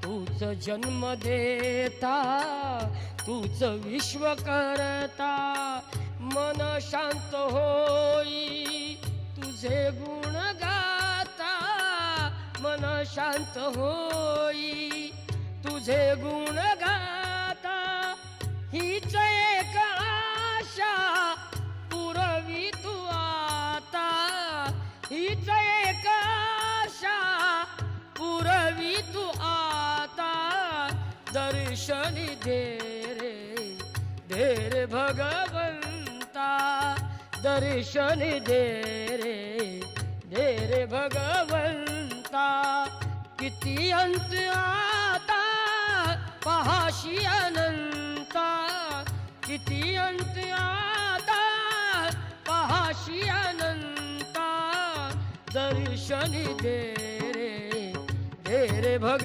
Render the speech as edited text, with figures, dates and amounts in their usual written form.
तूच जन्म देता, तूच विश्व करता, मन शांत होई तुझे गुण गाता, मन शांत होई तुझे गुण गाता। हीच एक आशा पुरवी तू आता, हीच एक आशा पुरवी तू आता। दर्शनी दे रे भगवंता, दर्शनी दे रे भगवंता। किती अंत आता पहाशी अनंता, किती अंत आता पहाशी अनंता। दर्शनी दे रे भग